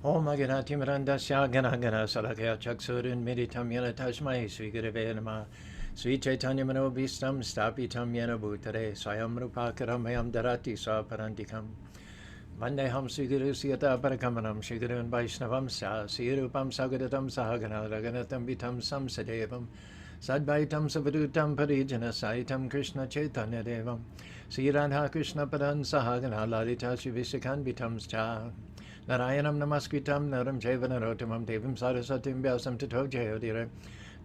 Om Aganati Mirandasya Ganagana Salakaya Chaksurin Meditam Yana Tashmai Sri Gurave Nama Sri Chaitanya Manobhistam Stapitam Yana Bhutare Swayam Rupakaramayam Darati Swaparandikam Vandeham Sri Guru Siyata Parakamanam Sri Gurun Vaishnavam Sa Sri Rupam Sagadatam Sahagana Raganatam Vitam Samsadevam Sadvaitam Savadutam Parijana Saitam Krishna Chaitanya Devam Sri Radha Krishna Padan Sahagana Lalita Shri Vishakan Vitam Cha Narayanam Namaskritam Naram Jeva Narotamam Devam Sarasatim Vyasam Tato Jayodire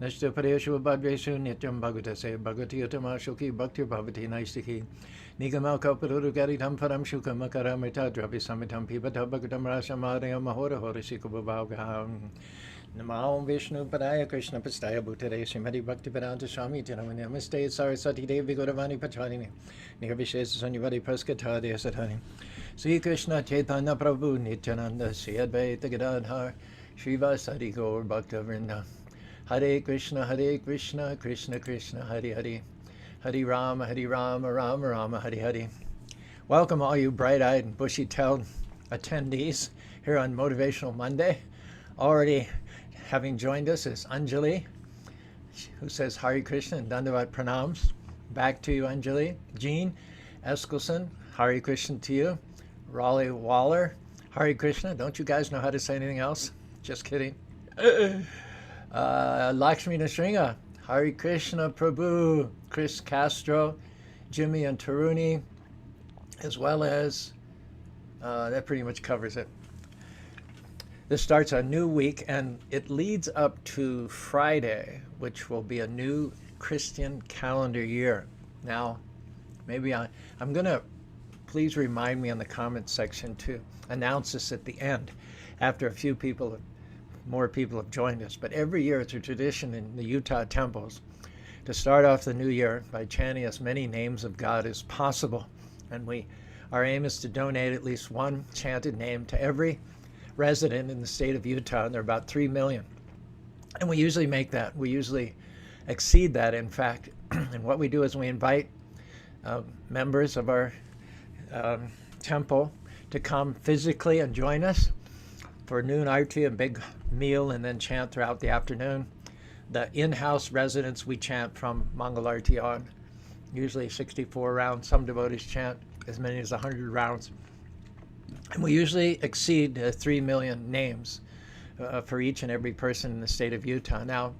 Nashta Padeshu Bhadveshu Nityam Bhagavate Bhagavati Utama Shuki Bhakti Bhavati Naistiki Nigamal Kalpuru Garitam Param Shuka Makaramita Dravi Samitam Pibata Bhagatam Rashamadaya Mahora Horishikubhavgaham Namo Vishnu Padaya Krishna Pastaya Bhutare Srimati Bhakti Vedanta Swami Tinamani Namaste Sarasati Devi Gauravani Pachani Nirvishesa Sanyavadi Praskata Desatani Sri Krishna Chaitanya Prabhu Nityananda Sri Advaita Gadadhar Srivasadi Gaur Bhakta Vrinda Hare Krishna Krishna Krishna Hare Hare Hare Rama Rama Rama Hare Hare. Welcome all you bright-eyed and bushy-tailed attendees here on Motivational Monday. Already having joined us is Anjali, who says Hare Krishna and Dandavat Pranams. Back to you, Anjali. Jean Eskelson, Hare Krishna to you. Raleigh Waller, Hare Krishna. Don't you guys know how to say anything else? Just kidding. Lakshmi Nashringa, Hare Krishna Prabhu. Chris Castro, Jimmy and Taruni, as well as, that pretty much covers it. This starts a new week, and it leads up to Friday, which will be a new Christian calendar year. Now, maybe I'm going to, please remind me in the comments section to announce this at the end, after a few people, more people have joined us. But every year it's a tradition in the Utah temples to start off the new year by chanting as many names of God as possible. And our aim is to donate at least one chanted name to every resident in the state of Utah, and there are about 3 million. And we usually make that. We usually exceed that, in fact. And what we do is we invite members of our temple to come physically and join us for noon arti, a big meal, and then chant throughout the afternoon. The in-house residents, we chant from Mangalarti on, usually 64 rounds. Some devotees chant as many as 100 rounds. And we usually exceed 3 million names for each and every person in the state of Utah. Now,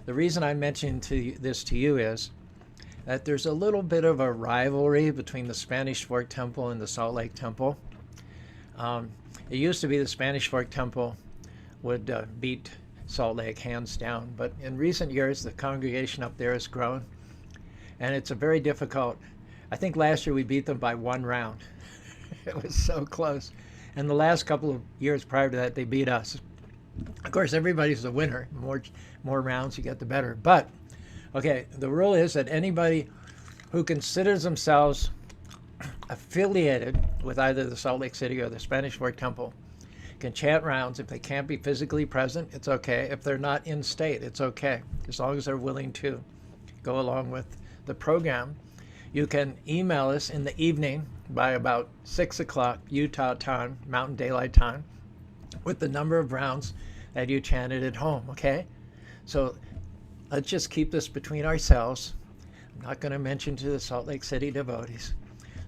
the reason I mentioned this to you is that there's a little bit of a rivalry between the Spanish Fork Temple and the Salt Lake Temple. It used to be the Spanish Fork Temple would beat Salt Lake hands down, but in recent years the congregation up there has grown, and it's a very difficult. I think last year we beat them by 1 round. It was so close. And the last couple of years prior to that, they beat us. Of course, everybody's the winner. More rounds you get, the better. But, okay, the rule is that anybody who considers themselves affiliated with either the Salt Lake City or the Spanish Fork Temple can chant rounds. If they can't be physically present, it's okay. If they're not in state, it's okay, as long as they're willing to go along with the program. You can email us in the evening by about 6 o'clock Utah time, Mountain Daylight Time, with the number of rounds that you chanted at home, okay? So let's just keep this between ourselves. I'm not going to mention to the Salt Lake City devotees.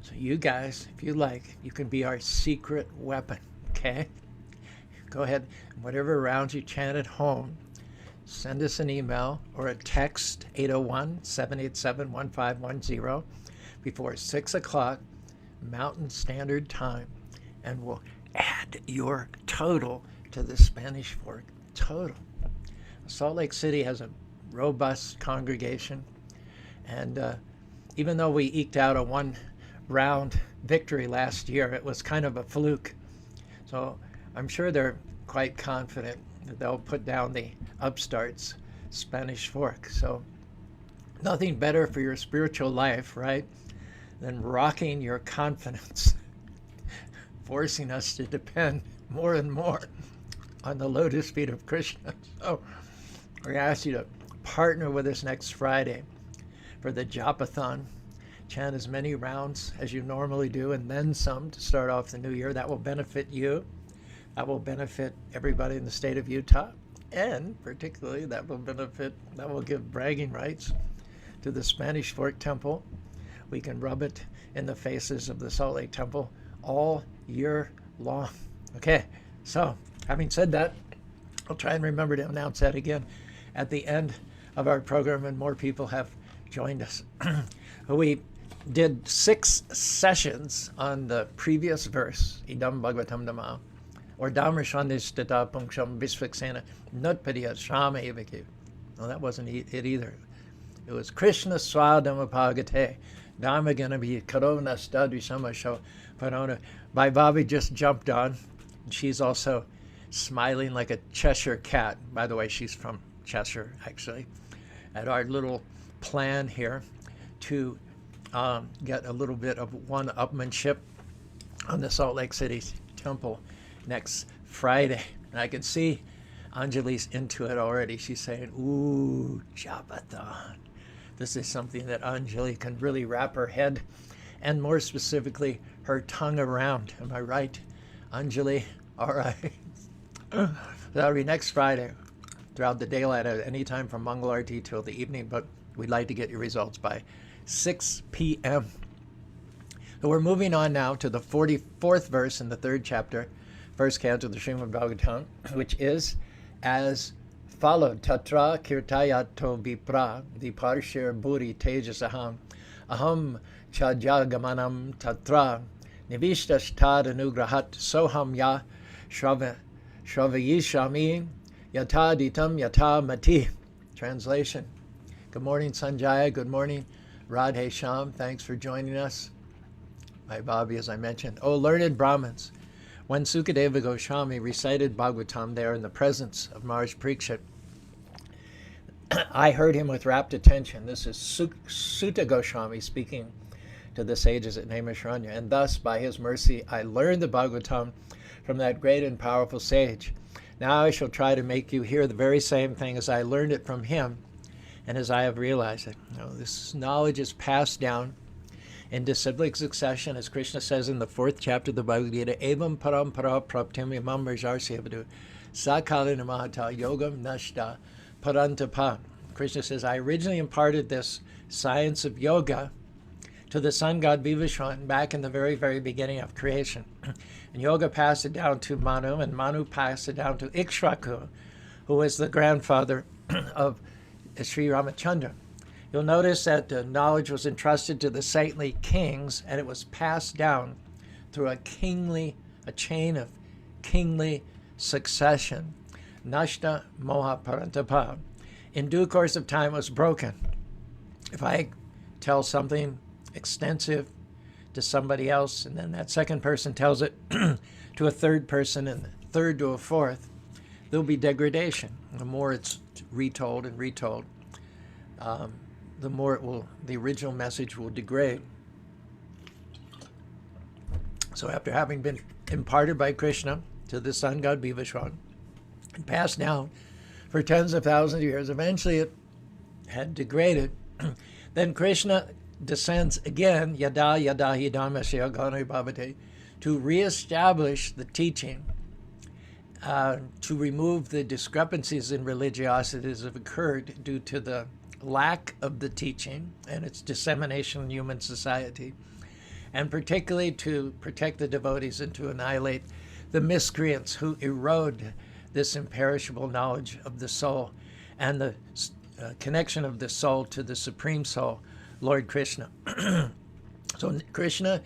So you guys, if you like, you can be our secret weapon, okay? Go ahead, whatever rounds you chant at home, send us an email or a text, 801-787-1510, before 6 o'clock Mountain Standard Time, and we'll add your total to the Spanish Fork total. Salt Lake City has a robust congregation, and even though we eked out a 1-round victory last year, it was kind of a fluke. So I'm sure they're quite confident that they'll put down the upstarts, Spanish Fork. So nothing better for your spiritual life, right, than rocking your confidence, forcing us to depend more and more on the lotus feet of Krishna. So we ask you to partner with us next Friday for the Japathon. Chant as many rounds as you normally do, and then some to start off the new year. That will benefit you. That will benefit everybody in the state of Utah, and particularly that will give bragging rights to the Spanish Fork Temple. We can rub it in the faces of the Salt Lake Temple all year long. Okay, so having said that, I'll try and remember to announce that again at the end of our program, and more people have joined us. We did 6 sessions on the previous verse, Idam Bhagavatam Dhamma, or Dhamrashanistata Pungsham Visvaksena Nutpadiya Shama Evaki. No, that wasn't it either. It was Krishna Swadhamapagate, Dharmaganabi Karovna Stadvishama Sho Parona. My Bobby just jumped on. She's also smiling like a Cheshire cat. By the way, she's from Cheshire, actually. At our little plan here to get a little bit of one-upmanship on the Salt Lake City Temple next Friday. And I can see Anjali's into it already. She's saying, ooh, Japathon. This is something that Anjali can really wrap her head, and more specifically, her tongue around. Am I right, Anjali? All right. That'll be next Friday, throughout the daylight, at any time from Mangal Arti till the evening, but we'd like to get your results by 6 p.m. So we're moving on now to the 44th verse in the 3rd chapter, 1st canto of the Srimad Bhagavatam, which is as followed. Tatra kirtayato vipra viparshir buri tejasaham aham chajagamanam tatra nivishtashtad anugrahat soham ya shravayishami yata ditam yata mati. Translation. Good morning, Sanjaya. Good morning, Radhe Sham. Thanks for joining us. My Bobby, as I mentioned. O learned Brahmins, when Sukadeva Goswami recited Bhagavatam there in the presence of Maharaj Parikshit, I heard him with rapt attention. This is Sutta Goswami speaking to the sages at Naimisharanya. And thus, by his mercy, I learned the Bhagavatam from that great and powerful sage. Now I shall try to make you hear the very same thing as I learned it from him, and as I have realized it. This knowledge is passed down in disciplic succession, as Krishna says in the 4th chapter of the Bhagavad Gita, Evam parampara praptim imam rajarsevadu sakalina mahata yogam nashta parantapa. Krishna says, I originally imparted this science of yoga to the sun god Vivaswan back in the very, very beginning of creation. And yoga passed it down to Manu, and Manu passed it down to Ikshvaku, who was the grandfather of Sri Ramachandra. You'll notice that the knowledge was entrusted to the saintly kings, and it was passed down through a chain of kingly succession. Nashta moha parantapa. In due course of time, it was broken. If I tell something extensive to somebody else, and then that second person tells it to a third person, and a third to a fourth, there'll be degradation. The more it's retold and retold, the more the original message will degrade. So after having been imparted by Krishna to the sun god Vivaswan and passed down for tens of thousands of years, eventually it had degraded. Then Krishna descends again, yada yada hi dharmasya gane bhavate, to reestablish the teaching, to remove the discrepancies in religiosity that have occurred due to the lack of the teaching and its dissemination in human society, and particularly to protect the devotees and to annihilate the miscreants who erode this imperishable knowledge of the soul and the connection of the soul to the Supreme Soul, Lord Krishna. So Krishna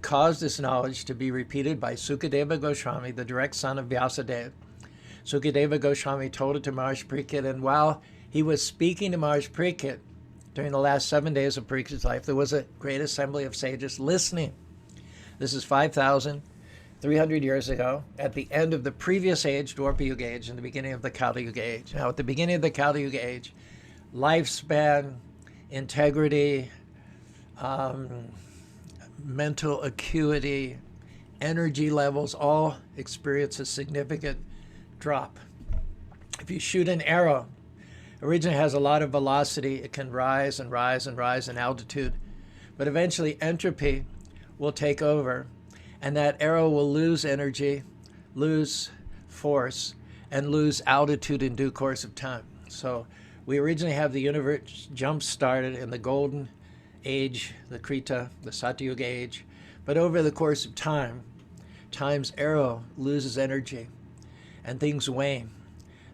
caused this knowledge to be repeated by Sukadeva Goswami, the direct son of Vyasadeva. Sukadeva Goswami told it to Maharaj Parikshit, and while he was speaking to Maharaj Parikshit during the last 7 days of Parikshit's life, there was a great assembly of sages listening. This is 5,300 years ago, at the end of the previous age, Dwapara Yuga age, and the beginning of the Kali Yuga age. Now, at the beginning of the Kali Yuga age, lifespan, integrity, mental acuity, energy levels all experience a significant drop. If you shoot an arrow, originally has a lot of velocity. It can rise and rise and rise in altitude, but eventually entropy will take over, and that arrow will lose energy, lose force, and lose altitude in due course of time. So we originally have the universe jump started in the golden age, the Krita, the Satyuga age, but over the course of time, time's arrow loses energy and things wane.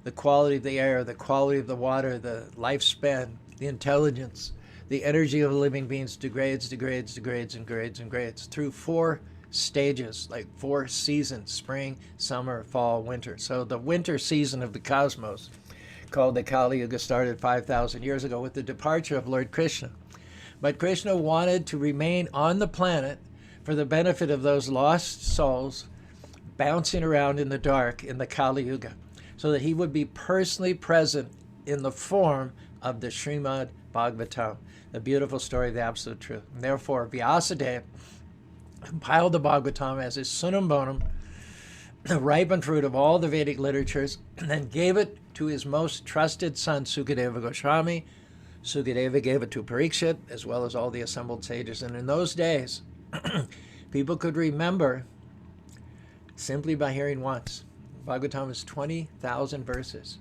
The quality of the air, the quality of the water, the lifespan, the intelligence, the energy of living beings degrades through 4 stages, like 4 seasons: spring, summer, fall, winter. So the winter season of the cosmos, called the Kali Yuga, started 5,000 years ago with the departure of Lord Krishna. But Krishna wanted to remain on the planet for the benefit of those lost souls bouncing around in the dark in the Kali Yuga, so that he would be personally present in the form of the Srimad Bhagavatam, the beautiful story of the Absolute Truth. And therefore, Vyasadeva compiled the Bhagavatam as his sunam bonum, the ripened fruit of all the Vedic literatures, and then gave it to his most trusted son, Sukadeva Goswami. Sukadeva gave it to Parikshit, as well as all the assembled sages. And in those days, people could remember simply by hearing once. Bhagavatam is 20,000 verses.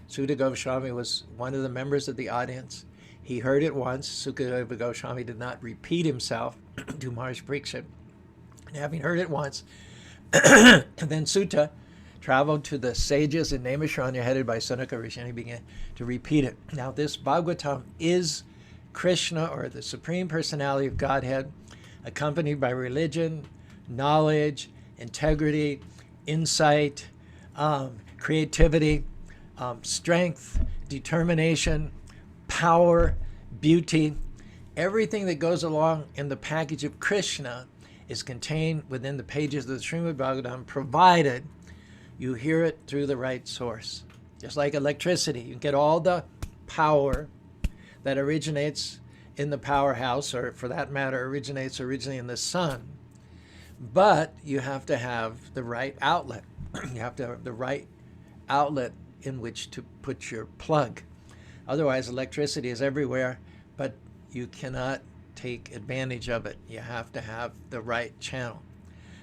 Sukadeva Goswami was one of the members of the audience. He heard it once. Sukadeva Goswami did not repeat himself to Maharaj Parikshit. And having heard it once, and then Sutta traveled to the sages in Naimishranya headed by Sanaka Rishi, and he began to repeat it. Now this Bhagavatam is Krishna, or the Supreme Personality of Godhead, accompanied by religion, knowledge, integrity, insight, creativity, strength, determination, power, beauty. Everything that goes along in the package of Krishna is contained within the pages of the Srimad Bhagavatam, provided you hear it through the right source. Just like electricity, you get all the power that originates in the powerhouse, or for that matter, originates originally in the sun. But you have to have the right outlet. You have to have the right outlet in which to put your plug. Otherwise, electricity is everywhere, but you cannot take advantage of it. You have to have the right channel.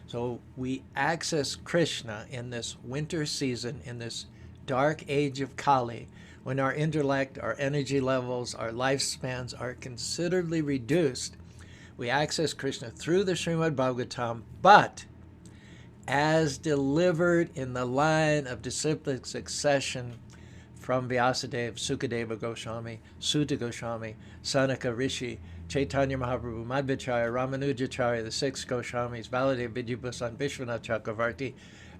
So we access Krishna in this winter season, in this dark age of Kali, when our intellect, our energy levels, our lifespans are considerably reduced. We access Krishna through the Srimad Bhagavatam, but as delivered in the line of disciplic succession from Vyasadeva, Sukadeva Goswami, Sutta Goswami, Sanaka Rishi, Chaitanya Mahaprabhu, Madhvacharya, Ramanujacharya, the 6 Goswamis, Baladeva Vidyabhusan, Vishwanath Chakravarti,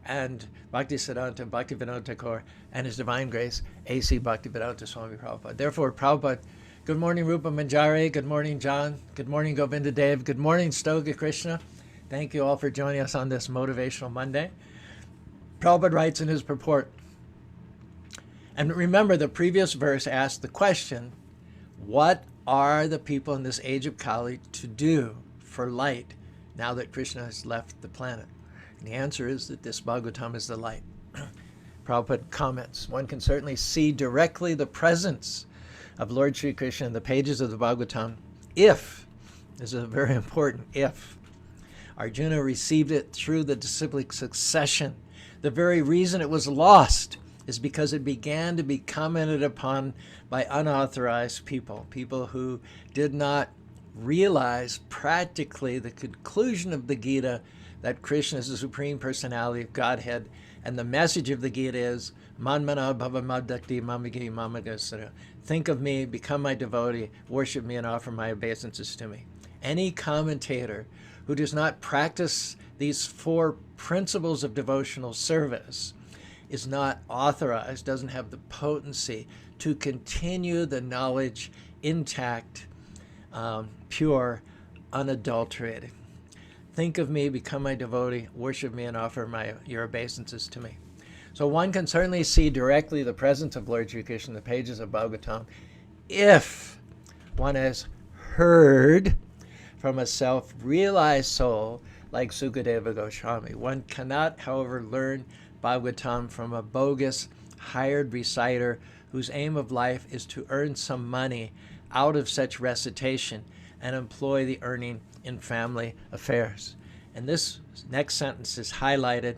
and Bhaktisiddhanta Bhaktivinoda Thakur, and His Divine Grace, A.C. Bhaktivedanta Swami Prabhupada. Therefore, Prabhupada, good morning Rupa Manjari, good morning John, good morning Govinda Dev, good morning Stoga Krishna. Thank you all for joining us on this Motivational Monday. Prabhupada writes in his purport, and remember the previous verse asked the question, what are the people in this age of Kali to do for light now that Krishna has left the planet? And the answer is that this Bhagavatam is the light. Prabhupada comments, one can certainly see directly the presence of Lord Sri Krishna in the pages of the Bhagavatam if, this is a very important if, Arjuna received it through the disciplic succession. The very reason it was lost is because it began to be commented upon by unauthorized people, people who did not realize practically the conclusion of the Gita, that Krishna is the Supreme Personality of Godhead, and the message of the Gita is, Manmana bhava madakti mamagi mamagasara. Think of me, become my devotee, worship me, and offer my obeisances to me. Any commentator who does not practice these 4 principles of devotional service is not authorized, doesn't have the potency to continue the knowledge intact, pure, unadulterated. Think of me, become my devotee, worship me, and offer your obeisances to me. So one can certainly see directly the presence of Lord Sri Krishna in the pages of Bhagavatam if one has heard from a self-realized soul like Sukadeva Goswami. One cannot, however, learn Bhagavatam from a bogus, hired reciter whose aim of life is to earn some money out of such recitation and employ the earning in family affairs. And this next sentence is highlighted.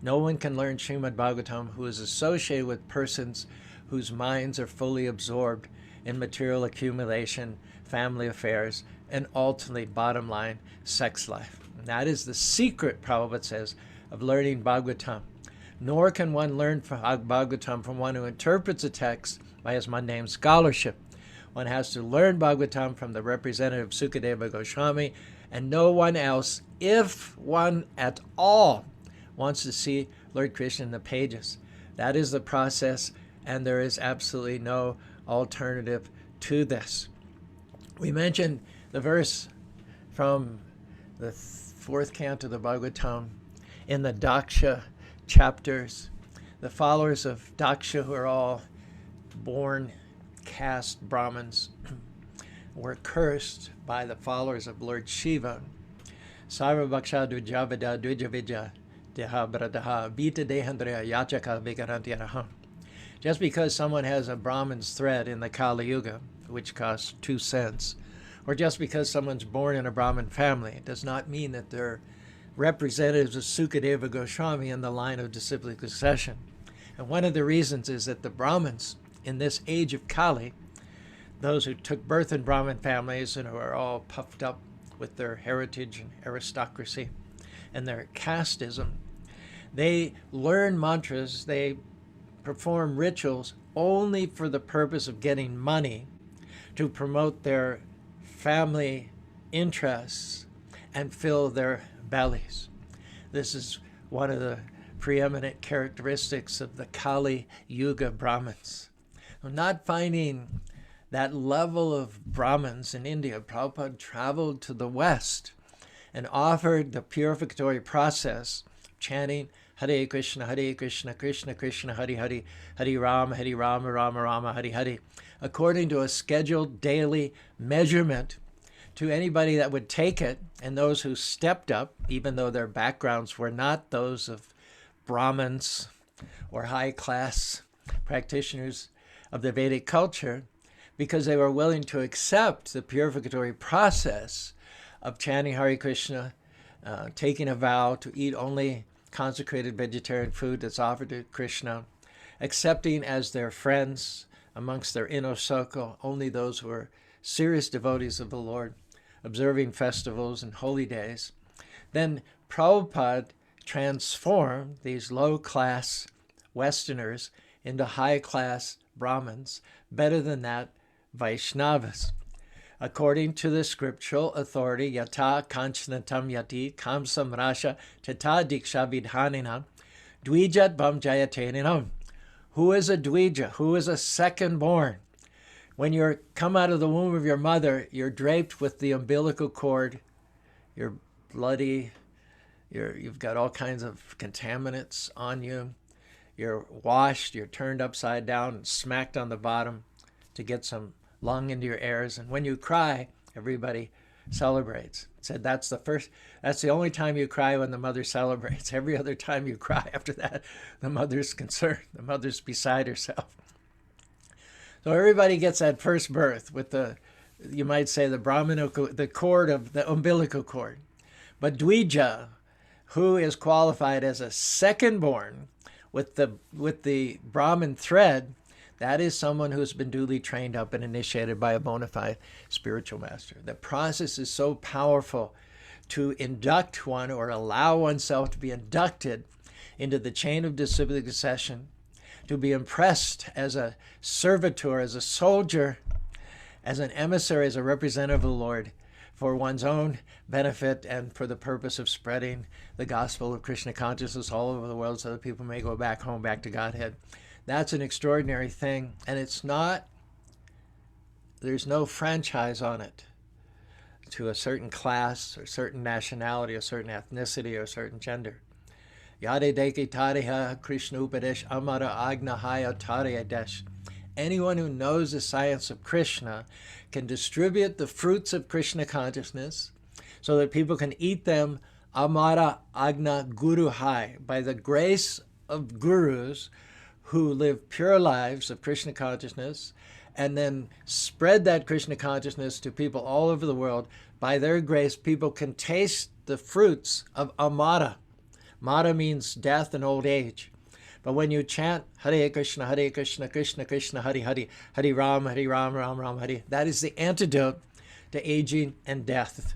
No one can learn Srimad Bhagavatam who is associated with persons whose minds are fully absorbed in material accumulation, family affairs, and ultimately, bottom line, sex life. And that is the secret, Prabhupada says, of learning Bhagavatam. Nor can one learn Bhagavatam from one who interprets a text by his mundane scholarship. One has to learn Bhagavatam from the representative Sukadeva Goswami and no one else, if one at all wants to see Lord Krishna in the pages. That is the process, and there is absolutely no alternative to this. We mentioned the verse from the fourth canto of the Bhagavatam in the Daksha chapters. The followers of Daksha, who are all born caste Brahmins, were cursed by the followers of Lord Shiva. Sarva Bhaksha Dujavada Dujavija Deha Bradaha Vita Dehandrya Yachaka Vikarantiyaraha. Just because someone has a Brahmin's thread in the Kali Yuga, which costs 2 cents, or just because someone's born in a Brahmin family, does not mean that they're representatives of Sukadeva Goswami in the line of disciplic succession. And one of the reasons is that the Brahmins in this age of Kali, those who took birth in Brahmin families and who are all puffed up with their heritage and aristocracy and their casteism, they learn mantras, they perform rituals only for the purpose of getting money to promote their family interests and fill their bellies. This is one of the preeminent characteristics of the Kali Yuga Brahmins. Not finding that level of Brahmins in India, Prabhupada traveled to the West and offered the purificatory process, chanting Hare Krishna, Krishna Krishna, Hare Hare, Hare Rama, Rama Rama, Hare Hare, according to a scheduled daily measurement to anybody that would take it, and those who stepped up, even though their backgrounds were not those of Brahmins or high-class practitioners of the Vedic culture, because they were willing to accept the purificatory process of chanting Hare Krishna, taking a vow to eat only consecrated vegetarian food that's offered to Krishna, accepting as their friends amongst their inner circle only those who are serious devotees of the Lord, observing festivals and holy days. Then Prabhupada transformed these low-class Westerners into high-class Brahmins, better than that, Vaishnavas. According to the scriptural authority, Yata Kanchanatam Yati Kamsam Rasha Tata Diksha Vidhanina Dvijat Bam Jayateninam. Who is a Dvija? Who is a second born? When you come out of the womb of your mother, you're draped with the umbilical cord. You're bloody. You've got all kinds of contaminants on you. You're washed. You're turned upside down and smacked on the bottom to get some lung into your ears. And when you cry, everybody celebrates. It said that's the only time you cry, when the mother celebrates. Every other time you cry after that, the mother's concerned. The mother's beside herself. So everybody gets that first birth with you might say, the cord of the umbilical cord. But Dvija, who is qualified as a second born with the Brahmin thread, that is someone who's been duly trained up and initiated by a bona fide spiritual master. The process is so powerful to induct one, or allow oneself to be inducted into the chain of disciplic succession, to be impressed as a servitor, as a soldier, as an emissary, as a representative of the Lord, for one's own benefit and for the purpose of spreading the gospel of Krishna consciousness all over the world so that people may go back home, back to Godhead. That's an extraordinary thing, and there's no franchise on it to a certain class or certain nationality or certain ethnicity or certain gender. Yade deke tariha Krishna Upadesh Amara Agnahaya Tariyadesh. Anyone who knows the science of Krishna can distribute the fruits of Krishna consciousness so that people can eat them Amara Agna Guru Hai, by the grace of gurus who live pure lives of Krishna consciousness, and then spread that Krishna consciousness to people all over the world. By their grace, people can taste the fruits of Amara, Mara means death and old age. But when you chant Hare Krishna, Krishna Krishna, Hare Hare, Hare Ram, Ram Ram, Hare, that is the antidote to aging and death.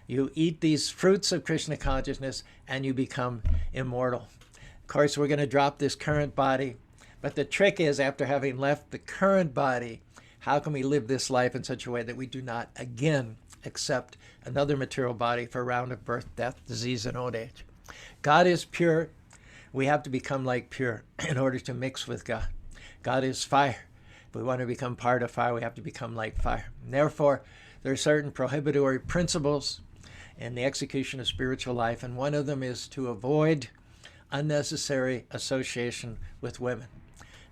You eat these fruits of Krishna consciousness and you become immortal. Of course, we're going to drop this current body. But the trick is, after having left the current body, how can we live this life in such a way that we do not again accept another material body for a round of birth, death, disease, and old age? God is pure. We have to become like pure in order to mix with God. God is fire. If we want to become part of fire, we have to become like fire. And therefore, there are certain prohibitory principles in the execution of spiritual life, and one of them is to avoid unnecessary association with women.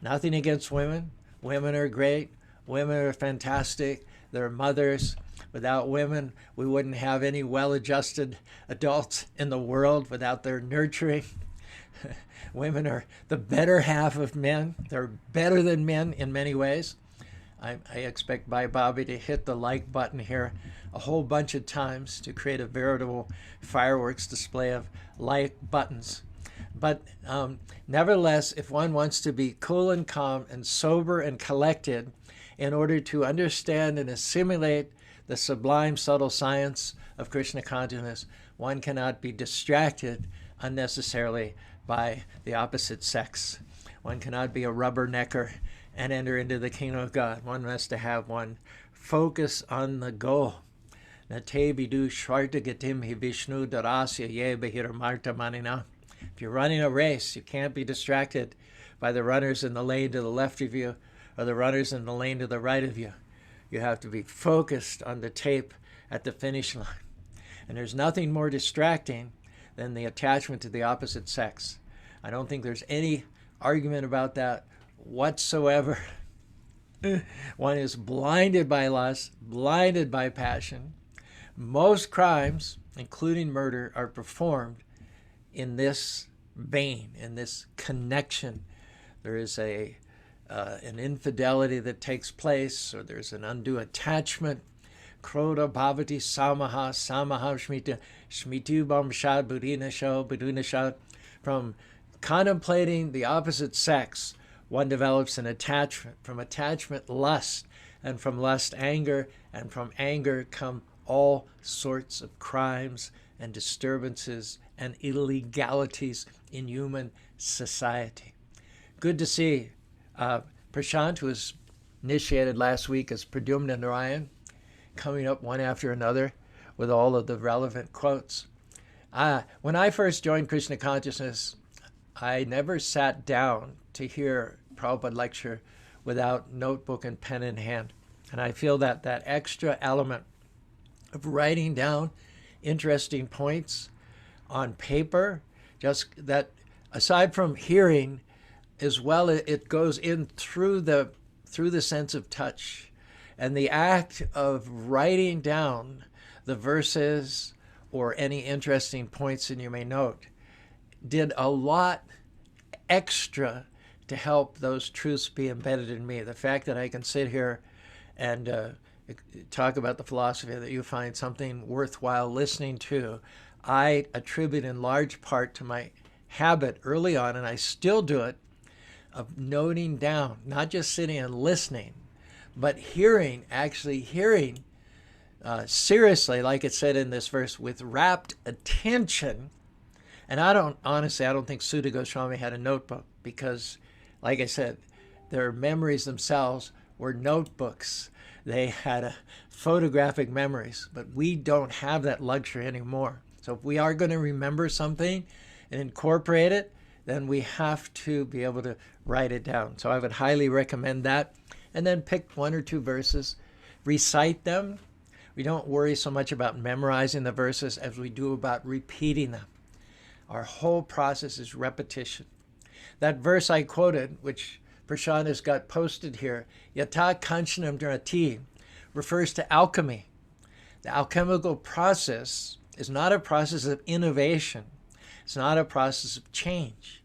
Nothing against women. Women are great. Women are fantastic. They're mothers. Without women, we wouldn't have any well-adjusted adults in the world without their nurturing. Women are the better half of men. They're better than men in many ways. I expect Bhai Bobby to hit the like button here a whole bunch of times to create a veritable fireworks display of like buttons. But nevertheless, if one wants to be cool and calm and sober and collected in order to understand and assimilate the sublime, subtle science of Krishna consciousness, one cannot be distracted unnecessarily by the opposite sex. One cannot be a rubbernecker and enter into the kingdom of God. One has to have one focus on the goal. Nate bidu shvarta gatim hi Vishnu darasya ye bahir marta manina. If you're running a race, you can't be distracted by the runners in the lane to the left of you or the runners in the lane to the right of you. You have to be focused on the tape at the finish line. And there's nothing more distracting than the attachment to the opposite sex. I don't think there's any argument about that whatsoever. One is blinded by lust, blinded by passion. Most crimes, including murder, are performed in this vein, in this connection. There is an infidelity that takes place, or there's an undue attachment. Kroda bhavati samaha shmita shmitu bamshad budinashad. From contemplating the opposite sex, one develops an attachment. From attachment, lust, and from lust, anger, and from anger come all sorts of crimes and disturbances and illegalities in human society. Good to see Prashant, who was initiated last week as Pradyumna Narayan, coming up one after another with all of the relevant quotes. When I first joined Krishna consciousness, I never sat down to hear Prabhupada lecture without notebook and pen in hand. And I feel that that extra element of writing down interesting points on paper, just that aside from hearing, as well, it goes in through the sense of touch. And the act of writing down the verses or any interesting points that you may note did a lot extra to help those truths be embedded in me. The fact that I can sit here and talk about the philosophy that you find something worthwhile listening to, I attribute in large part to my habit early on, and I still do it, of noting down, not just sitting and listening, but actually hearing seriously, like it said in this verse, with rapt attention. And I don't think Sudha Goswami had a notebook because, like I said, their memories themselves were notebooks. They had photographic memories, but we don't have that luxury anymore. So if we are going to remember something and incorporate it, then we have to be able to write it down. So I would highly recommend that. And then pick one or two verses, recite them. We don't worry so much about memorizing the verses as we do about repeating them. Our whole process is repetition. That verse I quoted, which Prashant has got posted here, Yata Kanchanam Dharati, refers to alchemy. The alchemical process is not a process of innovation. It's not a process of change.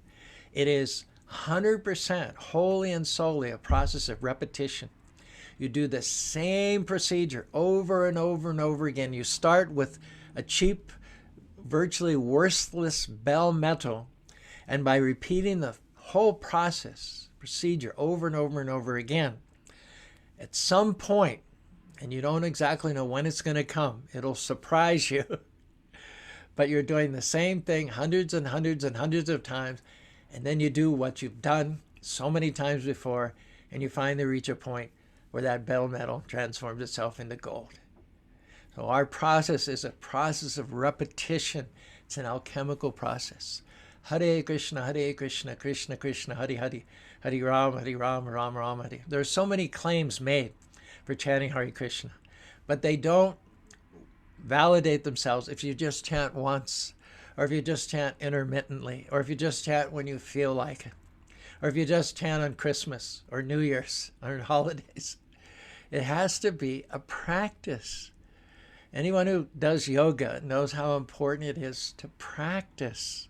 It is 100% wholly and solely a process of repetition. You do the same procedure over and over and over again. You start with a cheap virtually worthless bell metal, and by repeating the whole procedure over and over and over again, at some point, and you don't exactly know when it's going to come, it'll surprise you, but you're doing the same thing hundreds and hundreds and hundreds of times, and then you do what you've done so many times before, and you finally reach a point where that bell metal transforms itself into gold. So our process is a process of repetition. It's an alchemical process. Hare Krishna, Krishna Krishna, Hare Hare, Hare Ram, Ram Ram, Hare. There are so many claims made for chanting Hare Krishna, but they don't validate themselves if you just chant once, or if you just chant intermittently, or if you just chant when you feel like it, or if you just chant on Christmas or New Year's or holidays. It has to be a practice. Anyone who does yoga knows how important it is to practice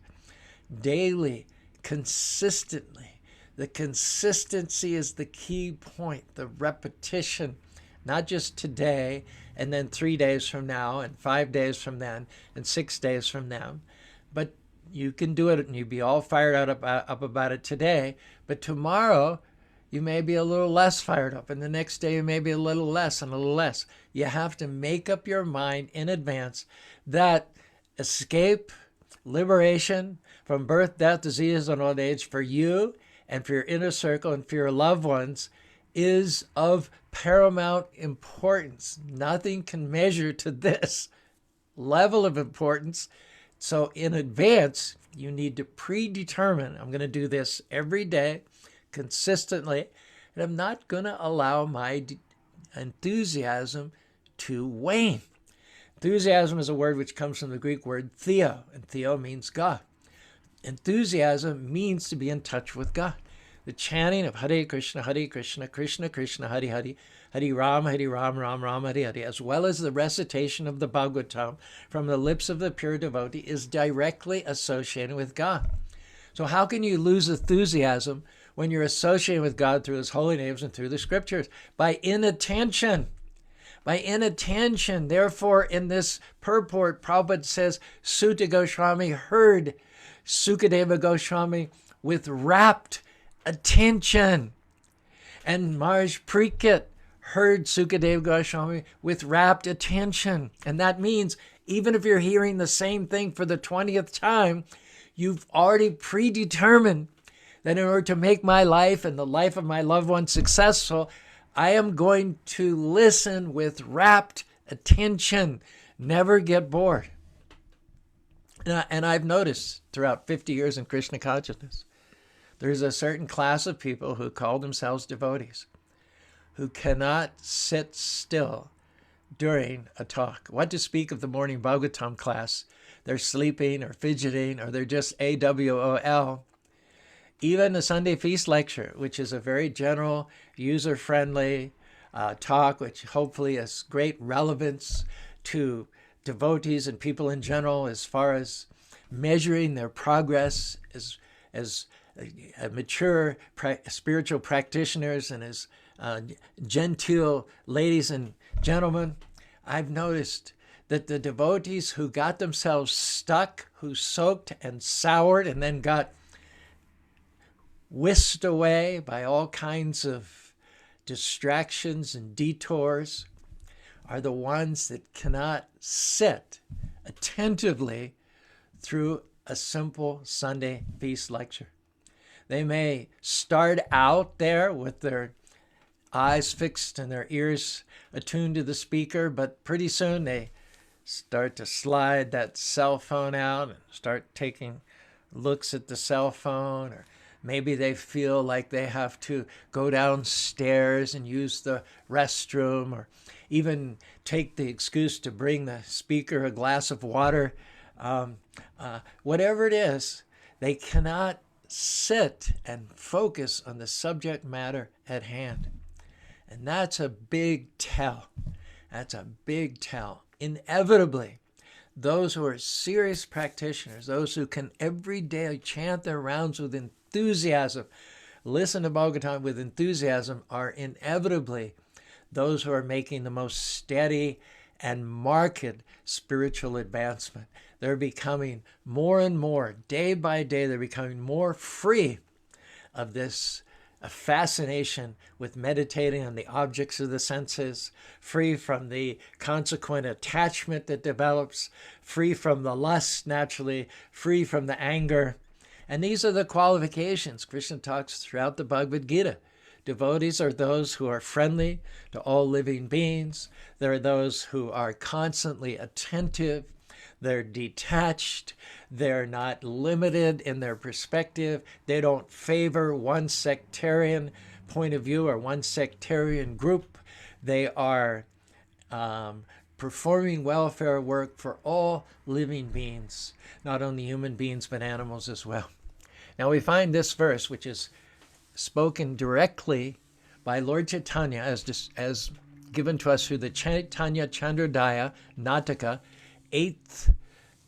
daily, consistently. The consistency is the key point, the repetition, not just today and then 3 days from now and 5 days from then and 6 days from then, but you can do it and you'll be all fired up about it today, but tomorrow you may be a little less fired up, and the next day you may be a little less and a little less. You have to make up your mind in advance that escape, liberation from birth, death, disease, and old age for you and for your inner circle and for your loved ones is of paramount importance. Nothing can measure to this level of importance. So in advance, you need to predetermine, I'm going to do this every day, consistently, and I'm not going to allow my enthusiasm to wane. Enthusiasm is a word which comes from the Greek word theo, and theo means God. Enthusiasm means to be in touch with God. The chanting of Hare Krishna, Krishna Krishna, Hare Hare, Hare Ram, Ram Ram, Hare Hare, as well as the recitation of the Bhagavatam from the lips of the pure devotee is directly associated with God. So how can you lose enthusiasm when you're associating with God through His holy names and through the scriptures? By inattention. By inattention. Therefore, in this purport, Prabhupada says, Sutta Goswami heard Sukadeva Goswami with rapt attention. And Maharaj Parikshit heard Sukadeva Goswami with rapt attention. And that means even if you're hearing the same thing for the 20th time, you've already predetermined that in order to make my life and the life of my loved ones successful, I am going to listen with rapt attention, never get bored. And I've noticed throughout 50 years in Krishna consciousness, there's a certain class of people who call themselves devotees who cannot sit still during a talk. What to speak of the morning Bhagavatam class? They're sleeping or fidgeting or they're just AWOL. Even the Sunday Feast Lecture, which is a very general, user-friendly talk, which hopefully has great relevance to devotees and people in general as far as measuring their progress as mature spiritual practitioners and as genteel ladies and gentlemen. I've noticed that the devotees who got themselves stuck, who soaked and soured and then got whisked away by all kinds of distractions and detours, are the ones that cannot sit attentively through a simple Sunday feast lecture. They may start out there with their eyes fixed and their ears attuned to the speaker, but pretty soon they start to slide that cell phone out and start taking looks at the cell phone, or maybe they feel like they have to go downstairs and use the restroom, or even take the excuse to bring the speaker a glass of water. Whatever it is, they cannot sit and focus on the subject matter at hand. And that's a big tell. That's a big tell. Inevitably, those who are serious practitioners, those who can every day chant their rounds with enthusiasm, listen to Bhagavatam with enthusiasm, are inevitably those who are making the most steady and marked spiritual advancement. they're becoming more and more, day by day, they're becoming more free of this fascination with meditating on the objects of the senses, free from the consequent attachment that develops, free from the lust naturally, free from the anger. And these are the qualifications Krishna talks throughout the Bhagavad Gita. Devotees are those who are friendly to all living beings. They're those who are constantly attentive. They're detached. They're not limited in their perspective. They don't favor one sectarian point of view or one sectarian group. They are performing welfare work for all living beings, not only human beings, but animals as well. Now we find this verse, which is spoken directly by Lord Chaitanya as given to us through the Chaitanya Chandrodaya Nataka, 8th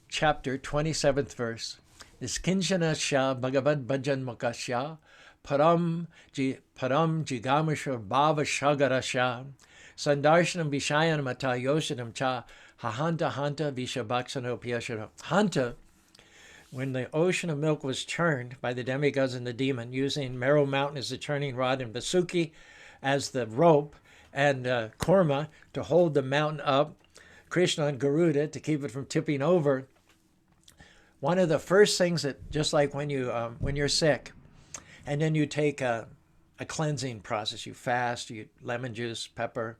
chapter, 27th verse. Niskinchana sha bhagavad bhajan mukasya param jigamashur bhava shagarasya sandarshanam vishayanam ata yoshanam cha hahanta hanta vishabhaksano piyashara. Hanta, when the ocean of milk was churned by the demigods and the demon, using Meru Mountain as the churning rod and Vasuki as the rope, and Kurma to hold the mountain up, Krishna and Garuda to keep it from tipping over. One of the first things that, just like when you're sick, and then you take a cleansing process, you fast, you lemon juice, pepper,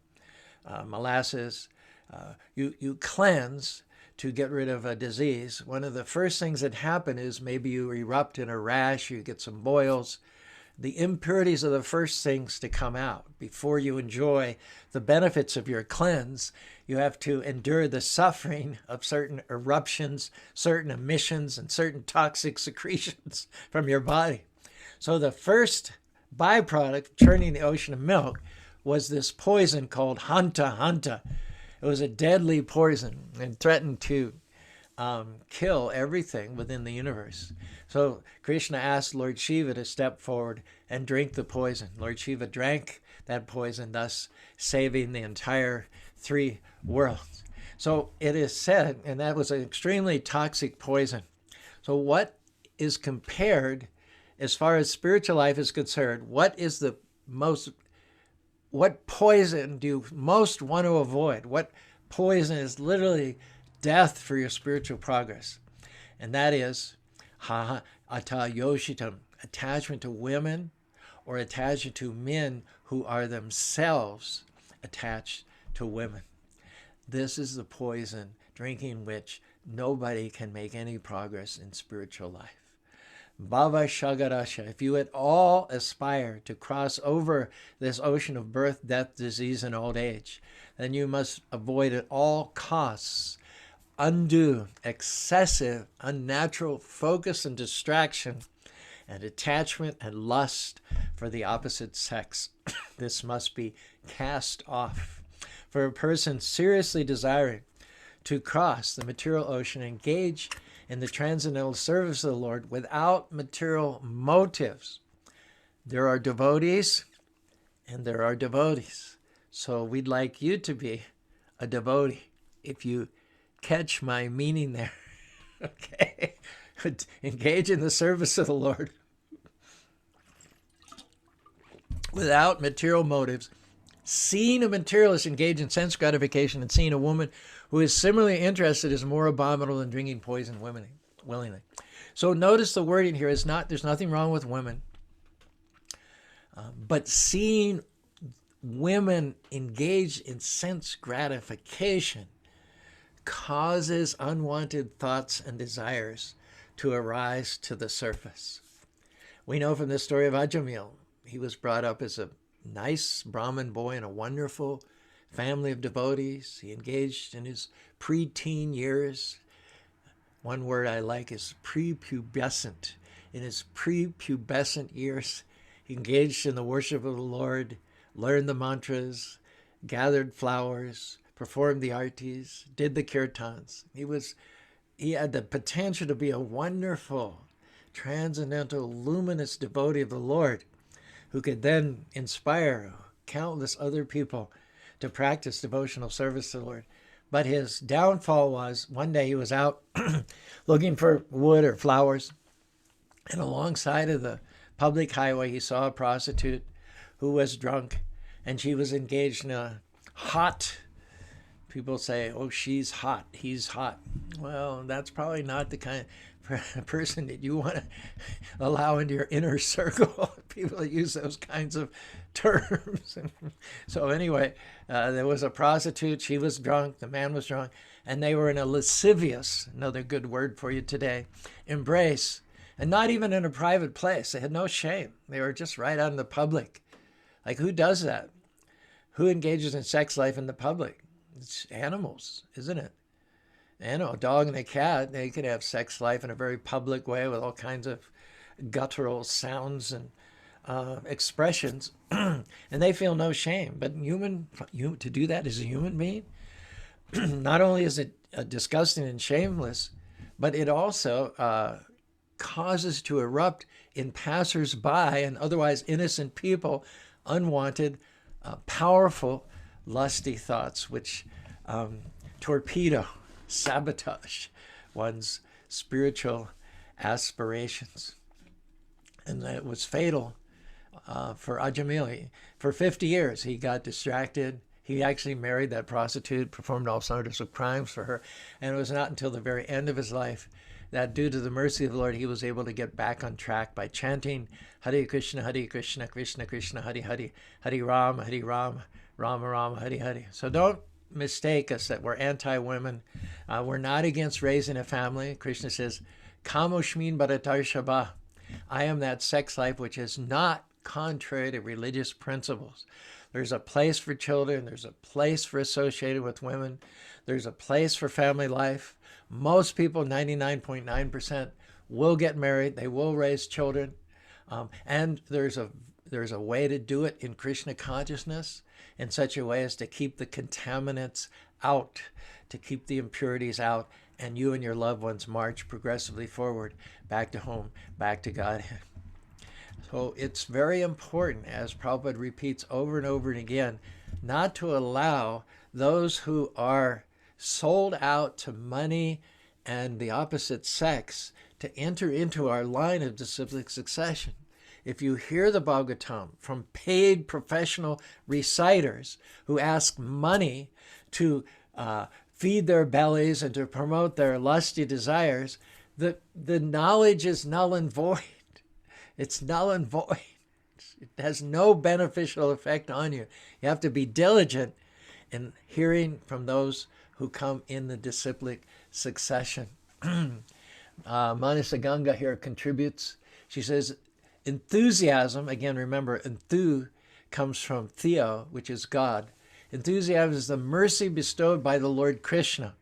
molasses, you cleanse to get rid of a disease. One of the first things that happen is maybe you erupt in a rash, you get some boils. The impurities are the first things to come out. Before you enjoy the benefits of your cleanse, you have to endure the suffering of certain eruptions, certain emissions, and certain toxic secretions from your body. So the first byproduct of churning the ocean of milk was this poison called hanta hanta. It was a deadly poison and threatened to kill everything within the universe. So Krishna asked Lord Shiva to step forward and drink the poison. Lord Shiva drank that poison, thus saving the entire three worlds. So it is said, and that was an extremely toxic poison. So what is compared, as far as spiritual life is concerned, what poison do you most want to avoid? What poison is literally death for your spiritual progress? And that is ata yoshitam, attachment to women or attachment to men who are themselves attached to women. This is the poison drinking which nobody can make any progress in spiritual life. Bhava Shagarasha, if you at all aspire to cross over this ocean of birth, death, disease, and old age, then you must avoid at all costs undue, excessive, unnatural focus and distraction and attachment and lust for the opposite sex. This must be cast off. For a person seriously desiring to cross the material ocean, engage in the transcendental service of the Lord without material motives. There are devotees and there are devotees. So we'd like you to be a devotee, if you catch my meaning there. Okay? Engage in the service of the Lord without material motives. Seeing a materialist engage in sense gratification and seeing a woman who is similarly interested is more abominable than drinking poison willingly. So notice the wording here is not, there's nothing wrong with women. But seeing women engaged in sense gratification causes unwanted thoughts and desires to arise to the surface. We know from the story of Ajamil, he was brought up as a nice Brahmin boy in a wonderful family of devotees. He engaged in his pre-teen years. One word I like is prepubescent. In his prepubescent years, he engaged in the worship of the Lord, learned the mantras, gathered flowers, performed the artis, did the kirtans. He had the potential to be a wonderful, transcendental, luminous devotee of the Lord who could then inspire countless other people to practice devotional service to the Lord. But his downfall was one day he was out looking for wood or flowers, and alongside of the public highway, he saw a prostitute who was drunk, and she was engaged in a hot, people say, oh, she's hot, he's hot. Well, that's probably not the kind of person that you want to allow into your inner circle. People that use those kinds of terms. So anyway, there was a prostitute. She was drunk. The man was drunk. And they were in a lascivious, another good word for you today, embrace. And not even in a private place. They had no shame. They were just right out in the public. Like, who does that? Who engages in sex life in the public? It's animals, isn't it? A dog and a cat, they could have sex life in a very public way with all kinds of guttural sounds and expressions, and they feel no shame. But to do that as a human being, not only is it disgusting and shameless, but it also causes to erupt in passersby and otherwise innocent people unwanted, powerful, lusty thoughts, which torpedo, sabotage one's spiritual aspirations. And it was fatal for Ajamil. For 50 years, he got distracted. He actually married that prostitute, performed all sorts of crimes for her. And it was not until the very end of his life that, due to the mercy of the Lord, he was able to get back on track by chanting Hare Krishna, Krishna Krishna, Hare Hare, Hare Rama, Rama Rama, Hare Hare. So don't mistake us that we're anti-women. We're not against raising a family. Krishna says, Kamoshmin Bharatar Shabha. I am that sex life which is not contrary to religious principles. There's a place for children. There's a place for associated with women. There's a place for family life. Most people, 99.9%, will get married. They will raise children. And there's a way to do it in Krishna consciousness in such a way as to keep the contaminants out, to keep the impurities out, and you and your loved ones march progressively forward, back to home, back to Godhead. So it's very important, as Prabhupada repeats over and over and again, not to allow those who are sold out to money and the opposite sex to enter into our line of disciplic succession. If you hear the Bhagavatam from paid professional reciters who ask money to feed their bellies and to promote their lusty desires, the knowledge is null and void. It's null and void. It has no beneficial effect on you. You have to be diligent in hearing from those who come in the disciplic succession. Manasa Ganga here contributes. She says, enthusiasm, again, remember, comes from theo, which is God. Enthusiasm is the mercy bestowed by the Lord Krishna.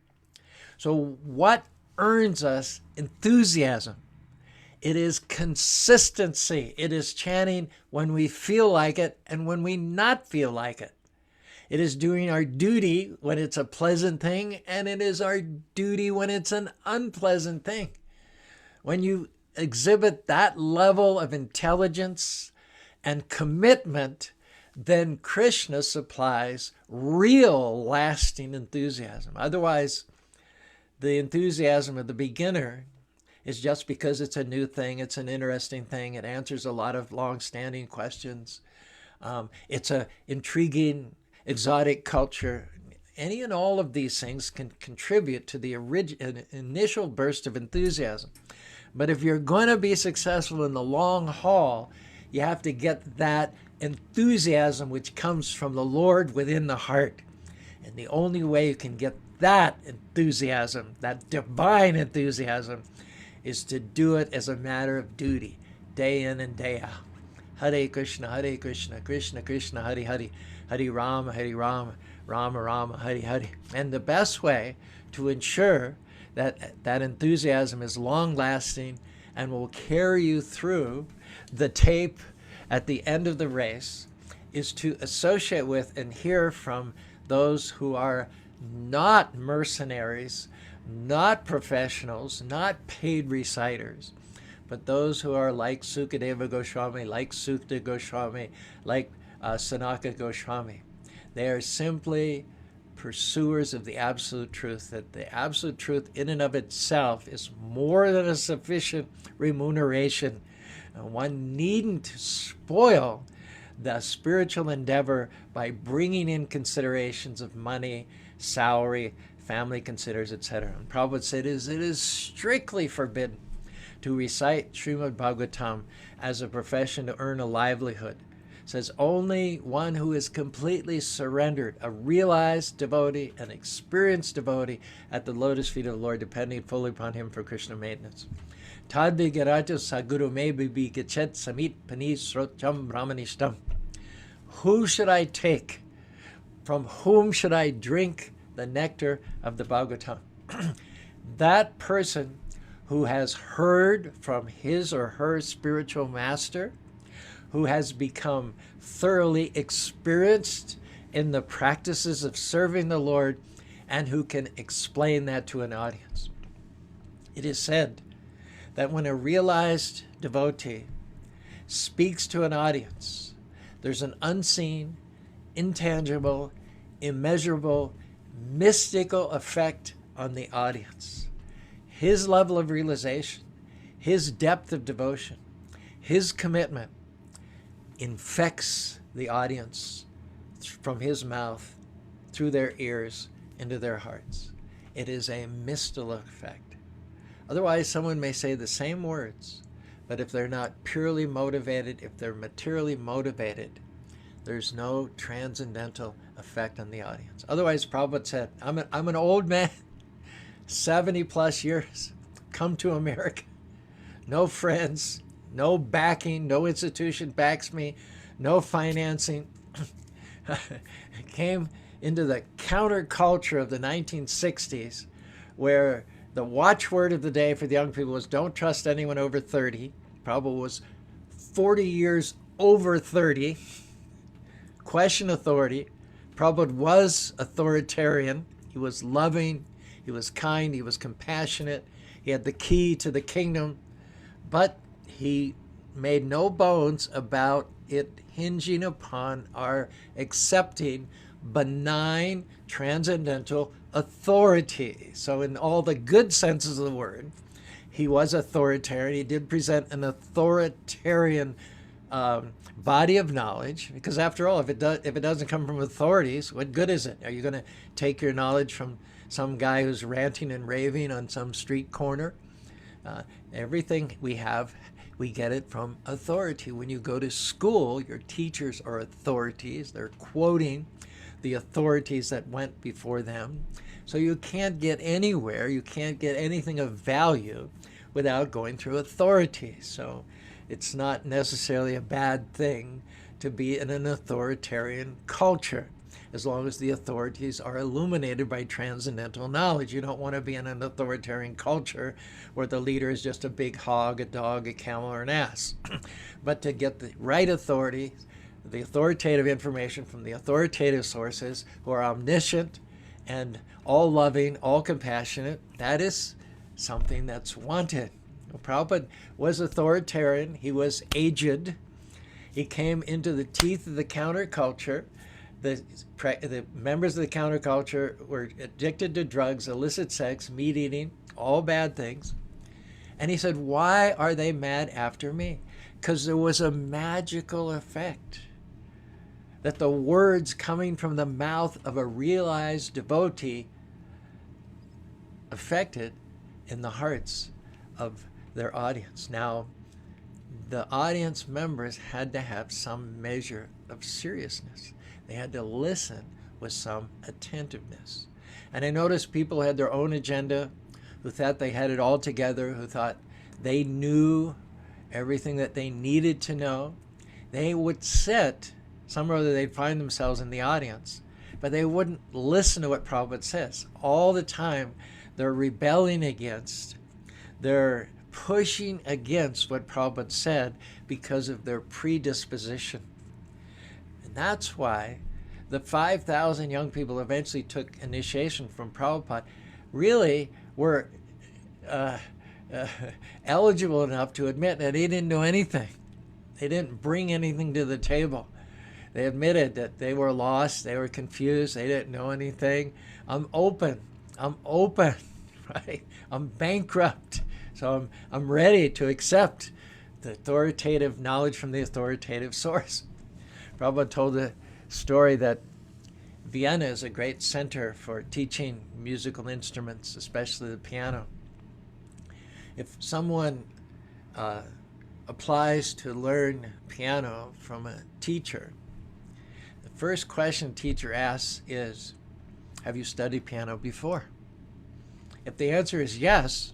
So what earns us enthusiasm? It is consistency. It is chanting when we feel like it and when we not feel like it. It is doing our duty when it's a pleasant thing, and it is our duty when it's an unpleasant thing. When you exhibit that level of intelligence and commitment, then Krishna supplies real lasting enthusiasm. Otherwise, the enthusiasm of the beginner is just because it's a new thing, it's an interesting thing, it answers a lot of long-standing questions. It's an intriguing, exotic culture. Any and all of these things can contribute to the initial burst of enthusiasm. But if you're going to be successful in the long haul, you have to get that enthusiasm which comes from the Lord within the heart. And the only way you can get that enthusiasm, that divine enthusiasm, is to do it as a matter of duty, day in and day out. Hare Krishna, Krishna Krishna, Hare Hare, Hare Rama, Rama Rama, Hare Hare. And the best way to ensure that that enthusiasm is long-lasting and will carry you through the tape at the end of the race is to associate with and hear from those who are not mercenaries, not professionals, not paid reciters, but those who are like Sukadeva Goswami, like Sukta Goswami, like Sanaka Goswami. They are simply pursuers of the absolute truth, that the absolute truth in and of itself is more than a sufficient remuneration. One needn't spoil the spiritual endeavor by bringing in considerations of money, salary, family considers, etc. And Prabhupada said it is strictly forbidden to recite Srimad Bhagavatam as a profession to earn a livelihood. It says only one who is completely surrendered, a realized devotee, an experienced devotee at the lotus feet of the Lord, depending fully upon him for Krishna maintenance. Tad vigaraja saguru me bibi gachet samit panis srocham brahmanishtam. Who should I take? From whom should I drink the nectar of the Bhagavatam? That person who has heard from his or her spiritual master, who has become thoroughly experienced in the practices of serving the Lord, and who can explain that to an audience. It is said that when a realized devotee speaks to an audience, there's an unseen, intangible, immeasurable, mystical effect on the audience. His level of realization, his depth of devotion, his commitment infects the audience from his mouth, through their ears, into their hearts. It is a mystical effect. Otherwise, someone may say the same words, but if they're not purely motivated, if they're materially motivated, there's no transcendental effect on the audience. Otherwise, Prabhupada said, I'm an old man, 70 plus years, come to America, no friends, no backing, no institution backs me, no financing. Came into the counterculture of the 1960s, where the watchword of the day for the young people was don't trust anyone over 30. Prabhupada was 40 years over 30. Question authority. Prabhupada was authoritarian. He was loving. He was kind. He was compassionate. He had the key to the kingdom. But he made no bones about it hinging upon our accepting benign, transcendental authority. So in all the good senses of the word, he was authoritarian. He did present an authoritarian body of knowledge, because after all, if it doesn't come from authorities, what good is it? Are you going to take your knowledge from some guy who's ranting and raving on some street corner? Everything we have, we get it from authority. When you go to school, your teachers are authorities. They're quoting the authorities that went before them. So you can't get anywhere, you can't get anything of value without going through authority. So it's not necessarily a bad thing to be in an authoritarian culture, as long as the authorities are illuminated by transcendental knowledge. You don't want to be in an authoritarian culture where the leader is just a big hog, a dog, a camel, or an ass. But to get the right authority, the authoritative information from the authoritative sources who are omniscient and all loving, all compassionate, that is something that's wanted. Prabhupada was authoritarian. He was aged. He came into the teeth of the counterculture. The members of the counterculture were addicted to drugs, illicit sex, meat eating, all bad things. And he said, why are they mad after me? Because there was a magical effect that the words coming from the mouth of a realized devotee affected in the hearts of their audience. Now, the audience members had to have some measure of seriousness. They had to listen with some attentiveness. And I noticed people had their own agenda, who thought they had it all together, who thought they knew everything that they needed to know. They would sit, somewhere that they'd find themselves in the audience, but they wouldn't listen to what Prabhupada says. All the time, they're rebelling against, they're pushing against what Prabhupada said because of their predisposition. And that's why the 5,000 young people eventually took initiation from Prabhupada really were eligible enough to admit that they didn't do anything. They didn't bring anything to the table. They admitted that they were lost, they were confused, they didn't know anything. I'm open, right? I'm bankrupt, so I'm ready to accept the authoritative knowledge from the authoritative source. Prabhupada told the story that Vienna is a great center for teaching musical instruments, especially the piano. If someone applies to learn piano from a teacher, the first question teacher asks is, have you studied piano before? If the answer is yes,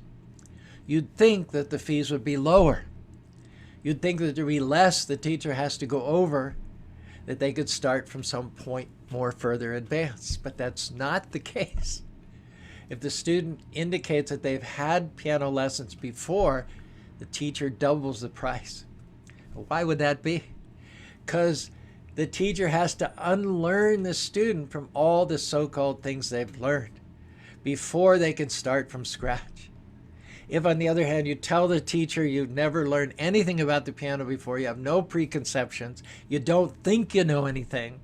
you'd think that the fees would be lower. You'd think that there'd be less the teacher has to go over, that they could start from some point more further advanced. But that's not the case. If the student indicates that they've had piano lessons before, the teacher doubles the price. Why would that be? Because the teacher has to unlearn the student from all the so-called things they've learned before they can start from scratch. If, on the other hand, you tell the teacher you've never learned anything about the piano before, you have no preconceptions, you don't think you know anything,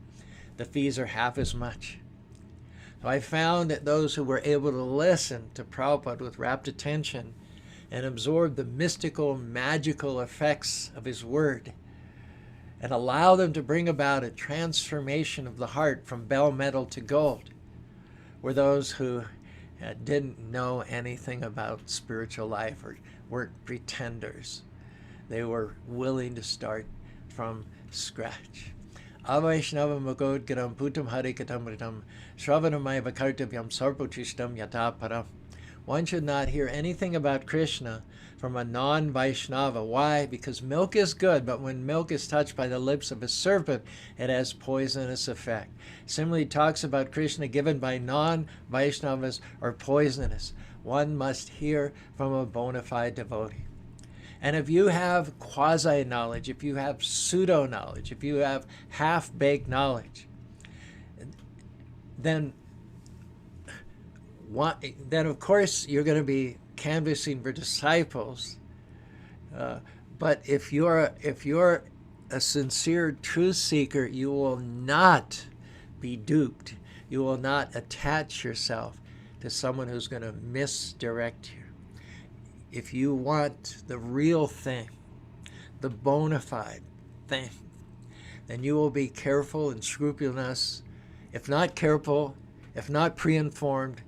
the fees are half as much. So I found that those who were able to listen to Prabhupada with rapt attention and absorb the mystical, magical effects of his word and allow them to bring about a transformation of the heart from bell metal to gold were those who didn't know anything about spiritual life or weren't pretenders. They were willing to start from scratch. Avaishnava magod gadam putam hari katamritam shravanamaya vakartavyam sarpochistam yata param. One should not hear anything about Krishna from a non-Vaishnava. Why? Because milk is good, but when milk is touched by the lips of a serpent, it has poisonous effect. Similarly, talks about Krishna given by non-Vaishnavas are poisonous. One must hear from a bona fide devotee. And if you have quasi-knowledge, if you have pseudo-knowledge, if you have half-baked knowledge, then of course you're going to be canvassing for disciples. But if you're a sincere truth seeker, you will not be duped. You will not attach yourself to someone who's going to misdirect you. If you want the real thing, the bona fide thing, then you will be careful and scrupulous. If not careful, if not pre-informed,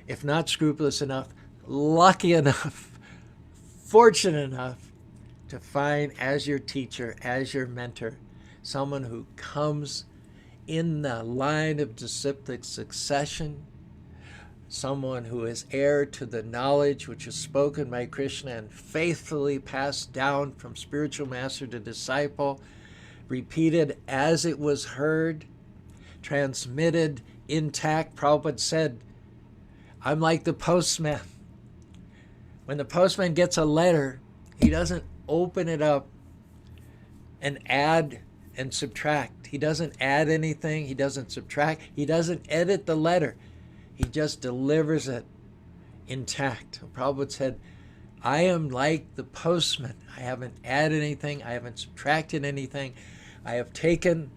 if not scrupulous enough, lucky enough, fortunate enough to find as your teacher, as your mentor, someone who comes in the line of disciplic succession, someone who is heir to the knowledge which is spoken by Krishna and faithfully passed down from spiritual master to disciple, repeated as it was heard, transmitted intact. Prabhupada said, I'm like the postman. When the postman gets a letter, he doesn't open it up and add and subtract. He doesn't add anything. He doesn't subtract. He doesn't edit the letter. He just delivers it intact. Prabhupada said, I am like the postman. I haven't added anything. I haven't subtracted anything. I have taken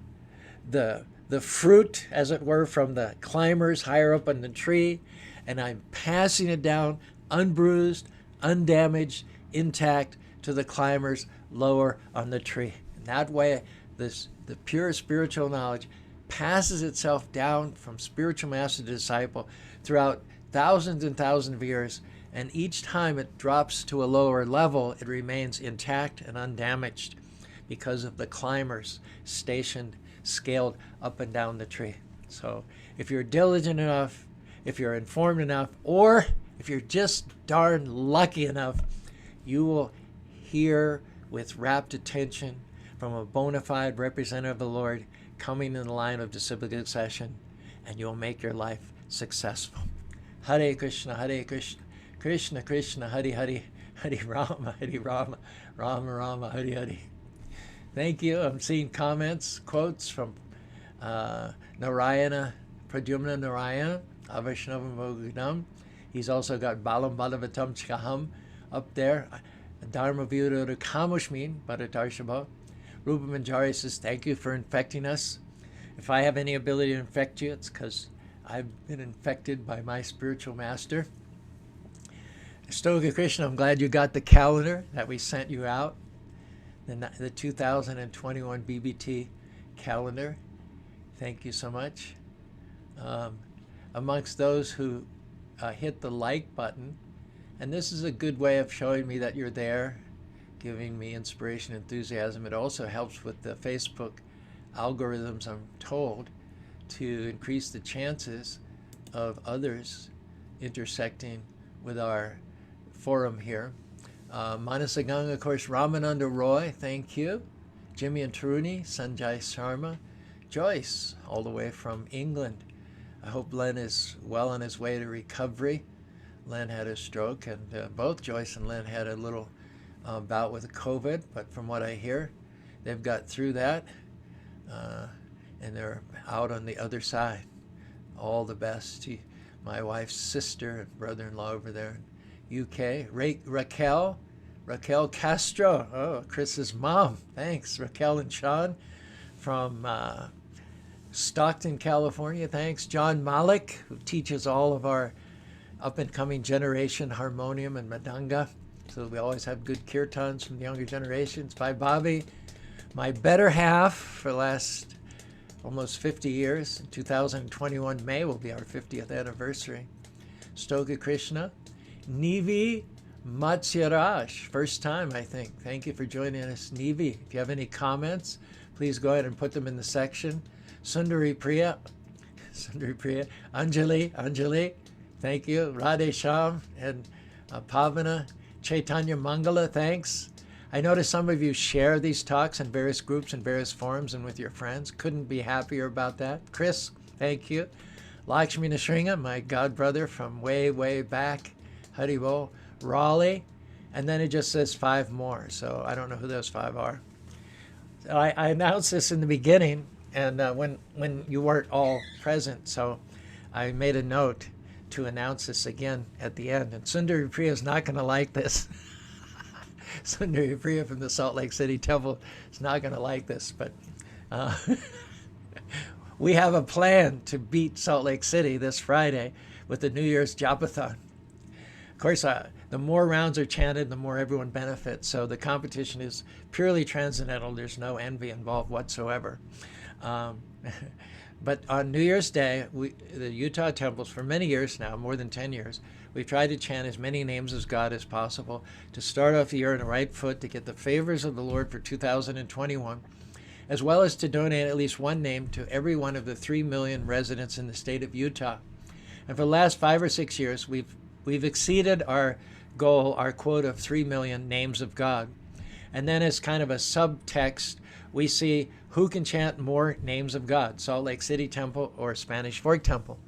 the fruit, as it were, from the climbers higher up on the tree, and I'm passing it down unbruised, undamaged, intact to the climbers lower on the tree. And that way, the pure spiritual knowledge passes itself down from spiritual master to disciple throughout thousands and thousands of years, and each time it drops to a lower level, it remains intact and undamaged because of the climbers stationed, scaled up and down the tree. So if you're diligent enough, if you're informed enough, or if you're just darn lucky enough, you will hear with rapt attention from a bona fide representative of the Lord coming in the line of disciplic succession, and you'll make your life successful. Hare Krishna, Krishna Krishna, Hare Hare, Hare Rama, Rama Rama, Hare Hare. Thank you. I'm seeing comments, quotes from Narayana, Pradyumna Narayana, Avaishnavam Bhogadam. He's also got Balam Balavatam Chkaham up there. Dharma Vyuddha Kamushmin, Bharatarshaba. Rupa Manjari says, thank you for infecting us. If I have any ability to infect you, it's because I've been infected by my spiritual master. Stoga Krishna, I'm glad you got the calendar that we sent you out, the 2021 BBT calendar. Thank you so much. Amongst those who hit the like button, and this is a good way of showing me that you're there, giving me inspiration, enthusiasm. It also helps with the Facebook algorithms, I'm told, to increase the chances of others intersecting with our forum here. Manasaganga, of course, Ramananda Roy, thank you. Jimmy and Taruni, Sanjay Sharma, Joyce, all the way from England. I hope Len is well on his way to recovery. Len had a stroke, and both Joyce and Len had a little bout with COVID, but from what I hear, they've got through that, and they're out on the other side. All the best to my wife's sister and brother-in-law over there in UK. Raquel Castro, oh, Chris's mom. Thanks, Raquel and Sean from Stockton, California. Thanks. John Malik, who teaches all of our up-and-coming generation harmonium and madanga, so we always have good kirtans from the younger generations. Bye, Bobby. My better half for the last almost 50 years. In 2021 May will be our 50th anniversary. Stoga Krishna. Nivi Matsyaraj, first time, I think. Thank you for joining us, Nivi. If you have any comments, please go ahead and put them in the section. Sundari Priya, Anjali, thank you. Radhe Sham and Pavana, Chaitanya Mangala, thanks. I noticed some of you share these talks in various groups and various forums and with your friends. Couldn't be happier about that. Chris, thank you. Lakshmi Nashringa, my god brother from way, way back. Haribol, Raleigh, and then it just says 5 more, so I don't know who those 5 are. So I announced this in the beginning, and when you weren't all present, so I made a note to announce this again at the end. And Sundari Priya is not going to like this. Sundari Priya from the Salt Lake City Temple is not going to like this, but we have a plan to beat Salt Lake City this Friday with the New Year's Japathon. Of course, the more rounds are chanted, the more everyone benefits. So the competition is purely transcendental. There's no envy involved whatsoever. But on New Year's Day, the Utah temples, for many years now, more than 10 years, we've tried to chant as many names of God as possible to start off the year on the right foot, to get the favors of the Lord for 2021, as well as to donate at least one name to every one of the 3 million residents in the state of Utah. And for the last 5 or 6 years, we've exceeded our goal, our quote of 3 million names of God. And then as kind of a subtext, we see who can chant more names of God, Salt Lake City Temple or Spanish Fork Temple.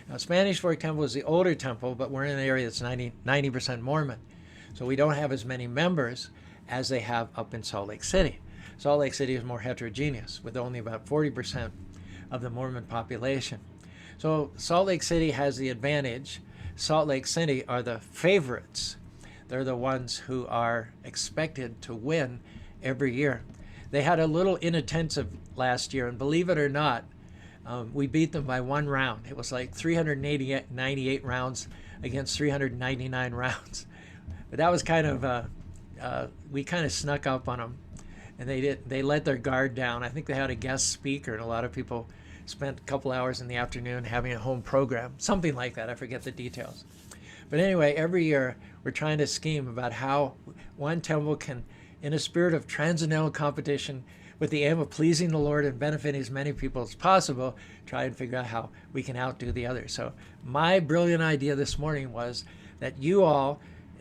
Now, Spanish Fork Temple is the older temple, but we're in an area that's 90% Mormon. So we don't have as many members as they have up in Salt Lake City. Salt Lake City is more heterogeneous, with only about 40% of the Mormon population. So Salt Lake City has the advantage. Salt Lake City are the favorites. They're the ones who are expected to win every year. They had a little inattentive last year, and believe it or not, we beat them by 1 round. It was like 398 rounds against 399 rounds. But that was kind of, we kind of snuck up on them, and they let their guard down. I think they had a guest speaker, and a lot of people spent a couple hours in the afternoon having a home program, something like that. I forget the details. But anyway, every year we're trying to scheme about how one temple can, in a spirit of transcendental competition, with the aim of pleasing the Lord and benefiting as many people as possible, try and figure out how we can outdo the others. So my brilliant idea this morning was that you all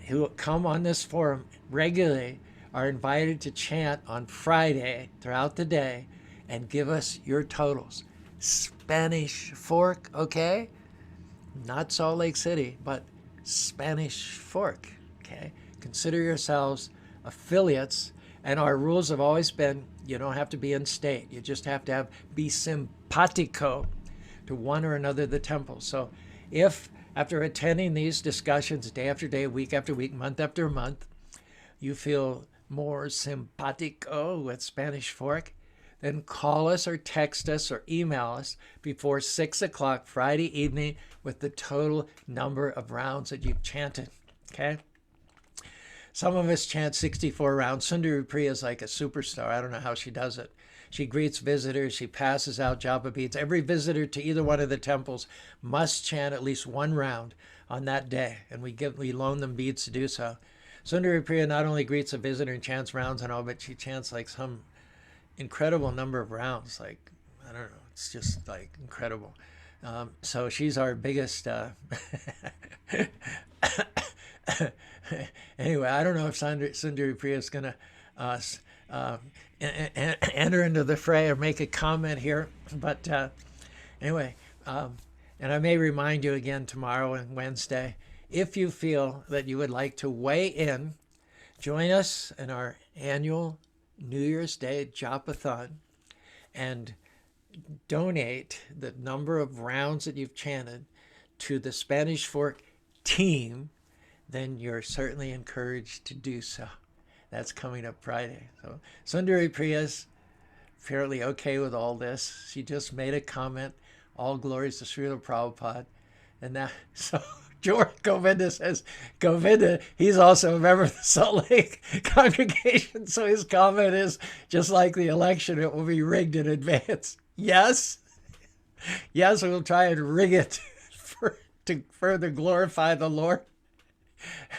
who come on this forum regularly are invited to chant on Friday throughout the day and give us your totals. Spanish Fork, okay? Not Salt Lake City, but Spanish Fork, okay? Consider yourselves affiliates, and our rules have always been you don't have to be in state. You just have to be simpatico to one or another of the temples. So if after attending these discussions day after day, week after week, month after month, you feel more simpatico with Spanish Fork, then call us or text us or email us before 6 o'clock Friday evening with the total number of rounds that you've chanted. Okay? Some of us chant 64 rounds. Sundari Priya is like a superstar. I don't know how she does it. She greets visitors. She passes out japa beads. Every visitor to either one of the temples must chant at least one round on that day, and we loan them beads to do so. Sundari Priya not only greets a visitor and chants rounds and all, but she chants like some incredible number of rounds. Like, I don't know, it's just like incredible. So she's our biggest. Anyway, I don't know if Sundari Priya is going to enter into the fray or make a comment here, but anyway, and I may remind you again tomorrow and Wednesday, if you feel that you would like to weigh in, join us in our annual New Year's Day Japathon and donate the number of rounds that you've chanted to the Spanish Fork team, then you're certainly encouraged to do so. That's coming up Friday. So Sundari Priya's fairly okay with all this. She just made a comment, all glories to Srila Prabhupada. And that, so George Govinda says, Govinda, he's also a member of the Salt Lake congregation. So his comment is, just like the election, it will be rigged in advance. Yes. Yes, we'll try and rig it to further glorify the Lord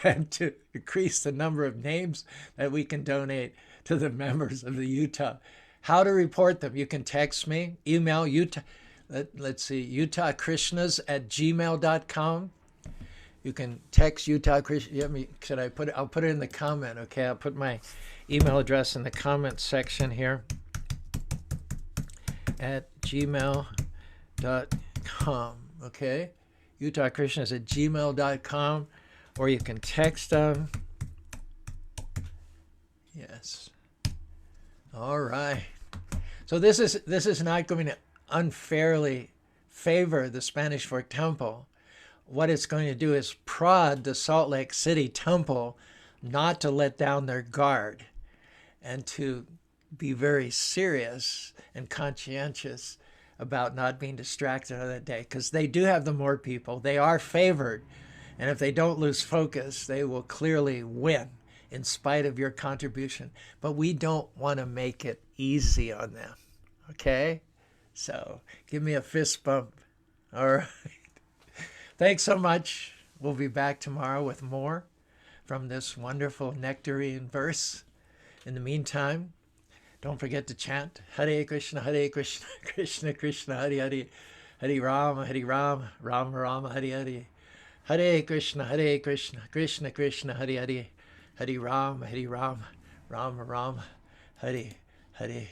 and to increase the number of names that we can donate to the members of the Utah. How to report them? You can text me, email Utah. Let's see, utahkrishnas@gmail.com. You can text Utah Krishna. Should I put it? I'll put it in the comment. Okay, I'll put my email address in the comment section here at gmail.com. Okay, utahkrishnas@gmail.com, or you can text them. Yes. All right. So this is not going to unfairly favor the Spanish Fork Temple. What it's going to do is prod the Salt Lake City Temple not to let down their guard and to be very serious and conscientious about not being distracted on that day, because they do have the more people. They are favored. And if they don't lose focus, they will clearly win in spite of your contribution. But we don't want to make it easy on them. Okay? So give me a fist bump. All right. Thanks so much. We'll be back tomorrow with more from this wonderful nectarine verse. In the meantime, don't forget to chant Hare Krishna, Krishna Krishna, Hare Hare, Hare Rama, Rama Rama, Hare Hare. Hare Krishna, Krishna Krishna, Hare Hare, Hare Rama, Rama Rama, Hare Hare.